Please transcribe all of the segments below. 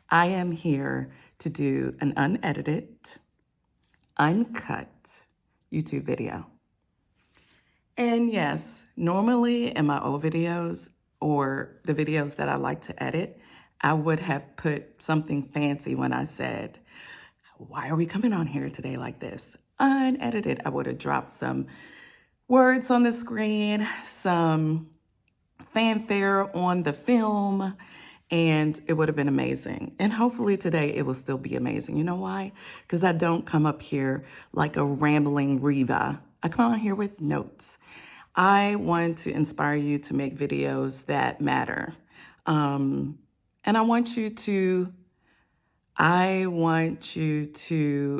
I am here to do an unedited, uncut YouTube video. And yes, normally in my old videos or the videos that I like to edit, I would have put something fancy when I said, why are we coming on here today like this? Unedited. I would have dropped some words on the screen, some fanfare on the film, and it would have been amazing. And hopefully today it will still be amazing. You know why? Because I don't come up here like a rambling Riva. I come on here with notes. I want to inspire you to make videos that matter. And I want you to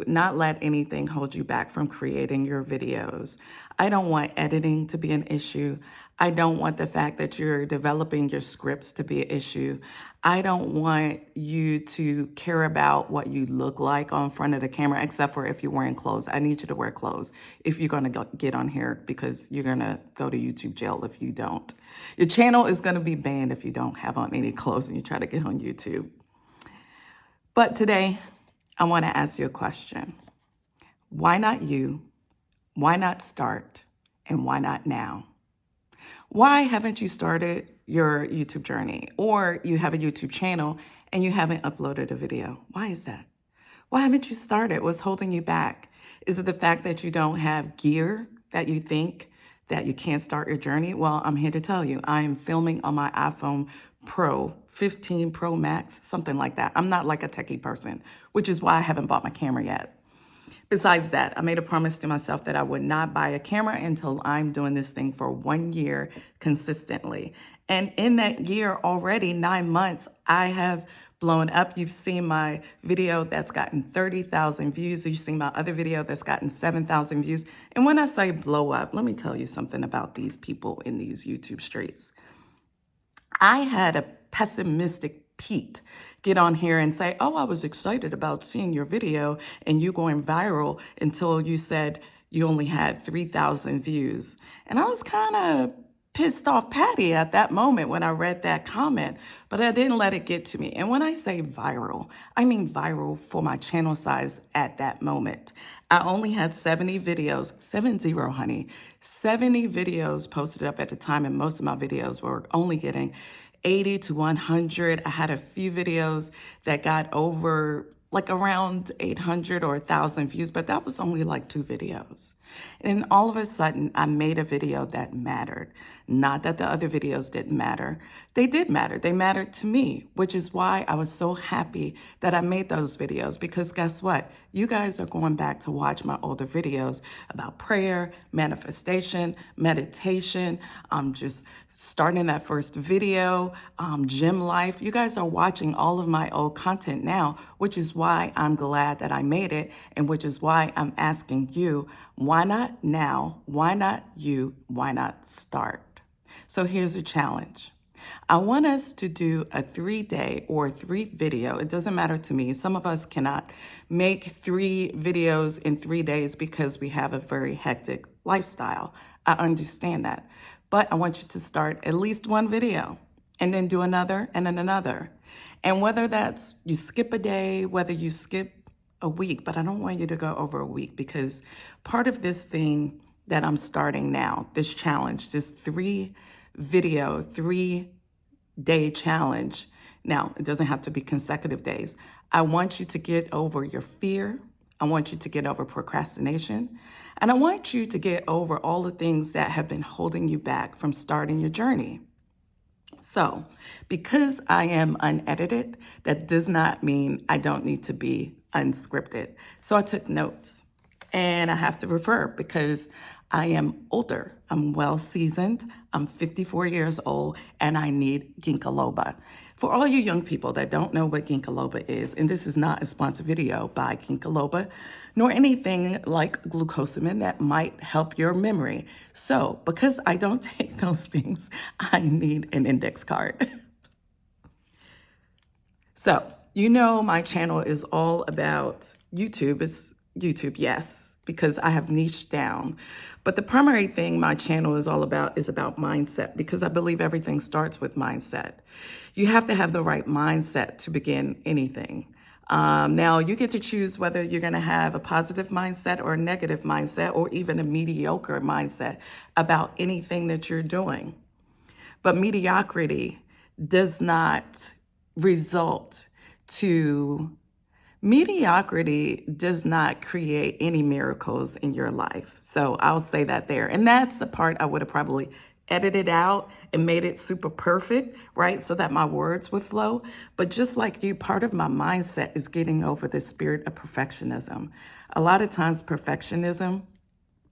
not let anything hold you back from creating your videos. I don't want editing to be an issue. I don't want the fact that you're developing your scripts to be an issue. I don't want you to care about what you look like on front of the camera, except for if you're wearing clothes. I need you to wear clothes if you're going to get on here, because you're going to go to YouTube jail if you don't. Your channel is going to be banned if you don't have on any clothes and you try to get on YouTube. But today, I want to ask you a question. Why not you? Why not start? And why not now? Why haven't you started your YouTube journey? Or you have a YouTube channel and you haven't uploaded a video? Why is that? Why haven't you started? What's holding you back? Is it the fact that you don't have gear that you think that you can't start your journey? Well, I'm here to tell you, I am filming on my iPhone Pro, 15 Pro Max, something like that. I'm not like a techie person, which is why I haven't bought my camera yet. Besides that, I made a promise to myself that I would not buy a camera until I'm doing this thing for 1 year consistently. And in that year already, 9 months, I have blown up. You've seen my video that's gotten 30,000 views. You've seen my other video that's gotten 7,000 views. And when I say blow up, let me tell you something about these people in these YouTube streets. I had a pessimistic Pete get on here and say, oh, I was excited about seeing your video and you going viral until you said you only had 3,000 views. And I was kind of pissed off Patty at that moment when I read that comment, but I didn't let it get to me. And when I say viral, I mean viral for my channel size at that moment. I only had 70 videos, 70, honey, 70 videos posted up at the time, and most of my videos were only getting 80 to 100. I had a few videos that got over like around 800 or 1,000 views, but that was only like 2 videos. And all of a sudden, I made a video that mattered. Not that the other videos didn't matter. They did matter. They mattered to me, which is why I was so happy that I made those videos, because guess what? You guys are going back to watch my older videos about prayer, manifestation, meditation, just starting that first video, gym life. You guys are watching all of my old content now, which is why I'm glad that I made it, and which is why I'm asking you, why not now? Why not you? Why not start? So here's a challenge. I want us to do a 3-day or 3 video. It doesn't matter to me. Some of us cannot make 3 videos in 3 days because we have a very hectic lifestyle. I understand that. But I want you to start at least 1 video and then do another and then another. And whether that's you skip a day, whether you skip a week, but I don't want you to go over a week, because part of this thing that I'm starting now, this challenge, this 3-day challenge. Now, it doesn't have to be consecutive days. I want you to get over your fear. I want you to get over procrastination. And I want you to get over all the things that have been holding you back from starting your journey. So, because I am unedited, that does not mean I don't need to be unscripted. So I took notes, and I have to refer because I am older. I'm well seasoned. I'm 54 years old, and I need ginkgo biloba. For all you young people that don't know what ginkgo biloba is, and this is not a sponsored video by ginkgo biloba, nor anything like glucosamine that might help your memory. So, because I don't take those things, I need an index card. So, you know my channel is all about YouTube. It's YouTube, yes, because I have niched down. But the primary thing my channel is all about is about mindset, because I believe everything starts with mindset. You have to have the right mindset to begin anything. Now, you get to choose whether you're going to have a positive mindset or a negative mindset or even a mediocre mindset about anything that you're doing. But mediocrity does not result to mediocrity does not create any miracles in your life. So I'll say that there. And that's the part I would have probably edited out and made it super perfect, right? So that my words would flow. But just like you, part of my mindset is getting over the spirit of perfectionism. A lot of times, perfectionism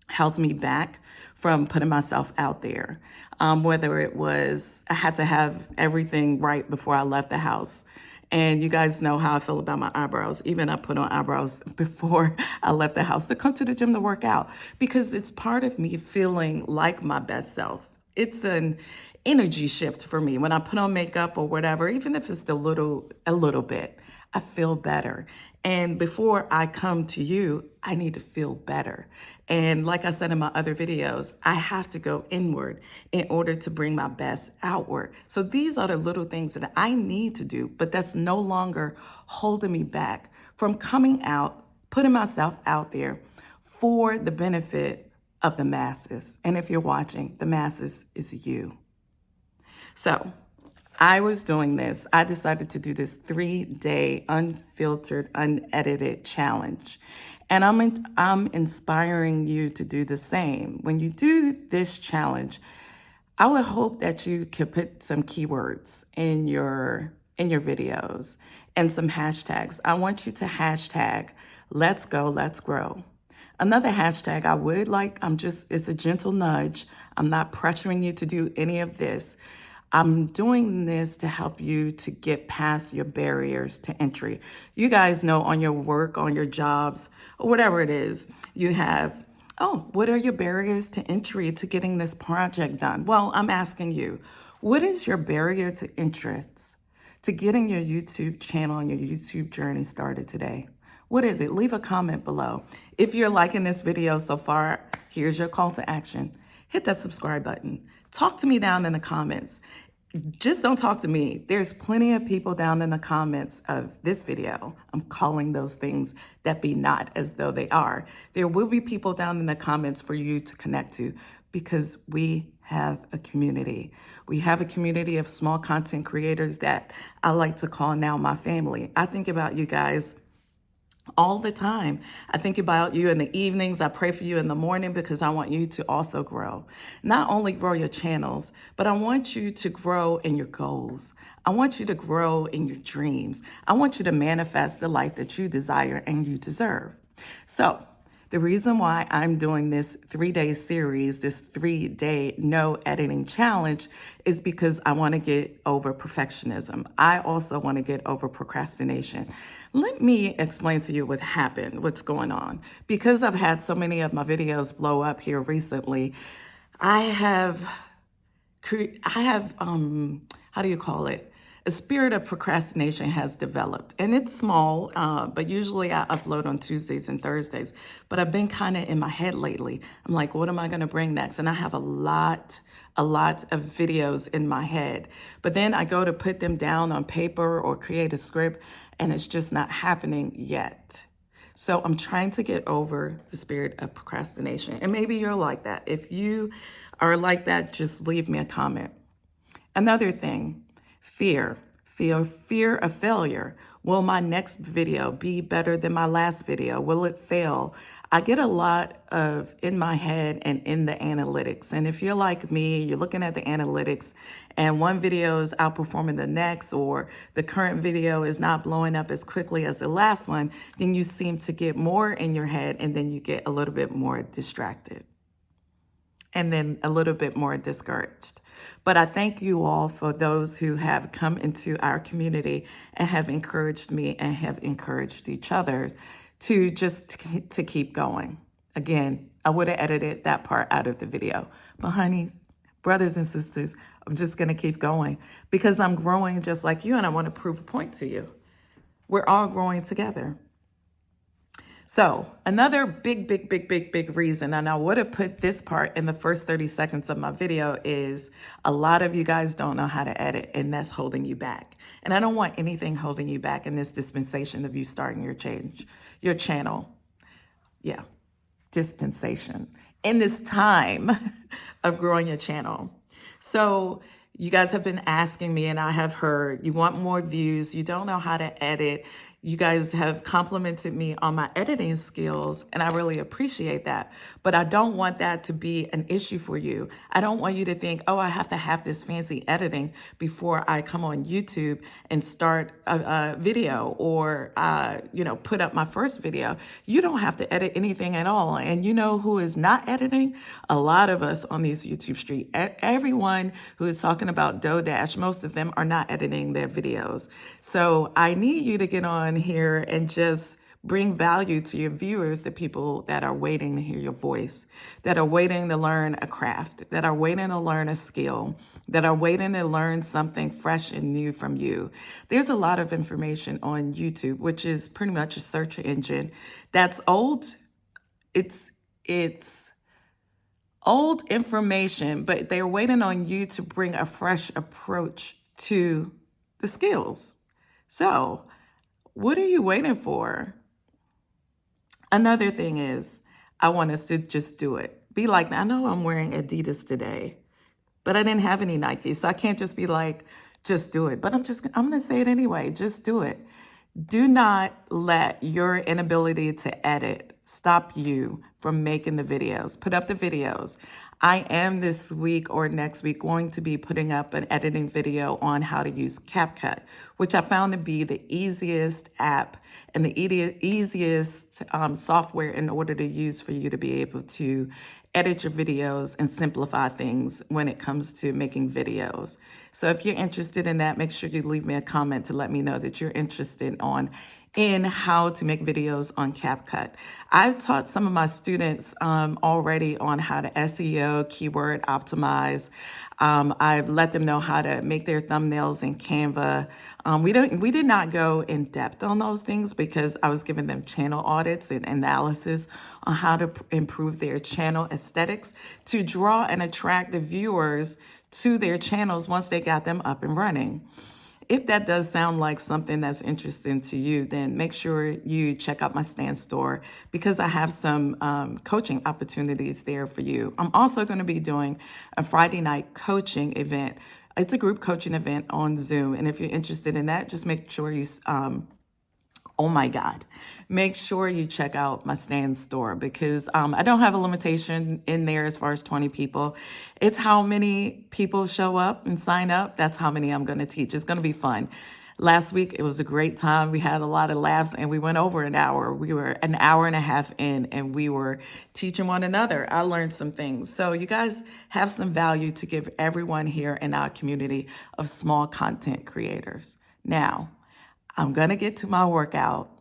held me back from putting myself out there. Whether it was I had to have everything right before I left the house. And you guys know how I feel about my eyebrows. Even I put on eyebrows before I left the house to come to the gym to work out because it's part of me feeling like my best self. It's an energy shift for me when I put on makeup or whatever, even if it's a little bit. I feel better. And before I come to you, I need to feel better. And like I said in my other videos, I have to go inward in order to bring my best outward. So these are the little things that I need to do, but that's no longer holding me back from coming out, putting myself out there for the benefit of the masses. And if you're watching, the masses is you. So I was doing this. I decided to do this 3-day unfiltered, unedited challenge. And I'm inspiring you to do the same. When you do this challenge, I would hope that you could put some keywords in your videos and some hashtags. I want you to hashtag let's go, let's grow. Another hashtag I would like, it's a gentle nudge. I'm not pressuring you to do any of this. I'm doing this to help you to get past your barriers to entry. You guys know on your work, on your jobs, or whatever it is, you have, what are your barriers to entry to getting this project done? Well, I'm asking you, what is your barrier to interest to getting your YouTube channel and your YouTube journey started today? What is it? Leave a comment below. If you're liking this video so far, here's your call to action. Hit that subscribe button. Talk to me down in the comments. Just don't talk to me. There's plenty of people down in the comments of this video. I'm calling those things that be not as though they are. There will be people down in the comments for you to connect to because we have a community. We have a community of small content creators that I like to call now my family. I think about you guys all the time. I think about you in the evenings. I pray for you in the morning because I want you to also grow. Not only grow your channels, but I want you to grow in your goals. I want you to grow in your dreams. I want you to manifest the life that you desire and you deserve. So the reason why I'm doing this 3-day series, this 3-day no editing challenge, is because I want to get over perfectionism. I also want to get over procrastination. Let me explain to you what happened, what's going on. Because I've had so many of my videos blow up here recently, I have how do you call it? A spirit of procrastination has developed, and it's small, but usually I upload on Tuesdays and Thursdays. But I've been kind of in my head lately. I'm like, what am I going to bring next? And I have a lot of videos in my head. But then I go to put them down on paper or create a script, and it's just not happening yet. So I'm trying to get over the spirit of procrastination. And maybe you're like that. If you are like that, just leave me a comment. Another thing, fear of failure. Will my next video be better than my last video? Will it fail? I get a lot of in my head and in the analytics. And if you're like me, you're looking at the analytics and one video is outperforming the next, or the current video is not blowing up as quickly as the last one, then you seem to get more in your head and then you get a little bit more distracted and then a little bit more discouraged. But I thank you all for those who have come into our community and have encouraged me and have encouraged each other to keep going. Again, I would have edited that part out of the video. But honeys, brothers and sisters, I'm just going to keep going because I'm growing just like you and I want to prove a point to you. We're all growing together. So another big reason, and I would have put this part in the first 30 seconds of my video, is a lot of you guys don't know how to edit, and that's holding you back. And I don't want anything holding you back in this dispensation of you starting your channel. Yeah, dispensation. In this time of growing your channel. So you guys have been asking me, and I have heard, you want more views, you don't know how to edit. You guys have complimented me on my editing skills, and I really appreciate that. But I don't want that to be an issue for you. I don't want you to think, oh, I have to have this fancy editing before I come on YouTube and start a video or, put up my first video. You don't have to edit anything at all. And you know who is not editing? A lot of us on these YouTube street. Everyone who is talking about DoDash, most of them are not editing their videos. So I need you to get on here and just bring value to your viewers, the people that are waiting to hear your voice, that are waiting to learn a craft, that are waiting to learn a skill, that are waiting to learn something fresh and new from you. There's a lot of information on YouTube, which is pretty much a search engine that's old. It's old information, but they're waiting on you to bring a fresh approach to the skills. So what are you waiting for? Another thing is, I want us to just do it. Be like, I know I'm wearing Adidas today, but I didn't have any Nike, so I can't just be like, just do it. But I'm going to say it anyway, just do it. Do not let your inability to edit stop you from making the videos. Put up the videos. I am this week or next week going to be putting up an editing video on how to use Capcut, which I found to be the easiest app and the easiest software in order to use for you to be able to edit your videos and simplify things when it comes to making videos. So if you're interested in that, make sure you leave me a comment to let me know that you're interested in how to make videos on Capcut. I've taught some of my students already on how to SEO, keyword optimize. I've let them know how to make their thumbnails in Canva. We did not go in depth on those things because I was giving them channel audits and analysis on how to improve their channel aesthetics to draw and attract the viewers to their channels once they got them up and running. If that does sound like something that's interesting to you, then make sure you check out my Stan store because I have some coaching opportunities there for you. I'm also going to be doing a Friday night coaching event. It's a group coaching event on Zoom. And if you're interested in that, just make sure you, oh my God, make sure you check out my Stan store because I don't have a limitation in there as far as 20 people. It's how many people show up and sign up. That's how many I'm going to teach. It's going to be fun. Last week, it was a great time. We had a lot of laughs and we went over an hour. We were an hour and a half in and we were teaching one another. I learned some things. So you guys have some value to give everyone here in our community of small content creators. Now, I'm going to get to my workout,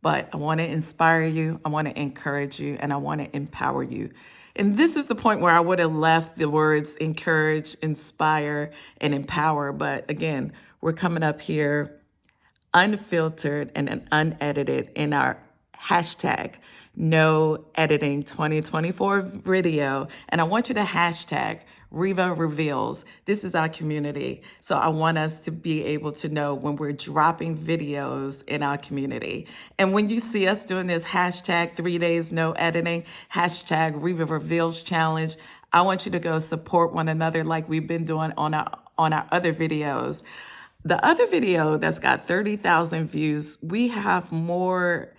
but I want to inspire you. I want to encourage you and I want to empower you. And this is the point where I would have left the words encourage, inspire, and empower. But again, we're coming up here unfiltered and unedited in our hashtag no editing 2024 video. And I want you to hashtag Riva Reveals. This is our community. So I want us to be able to know when we're dropping videos in our community. And when you see us doing this hashtag 3 days no editing, hashtag Riva Reveals challenge, I want you to go support one another like we've been doing on our other videos. The other video that's got 30,000 views, we have more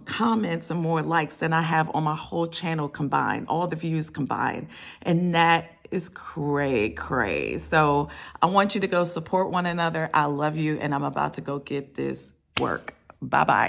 comments and more likes than I have on my whole channel combined, all the views combined. And that is cray. So I want you to go support one another. I love you and I'm about to go get this work. Bye-bye.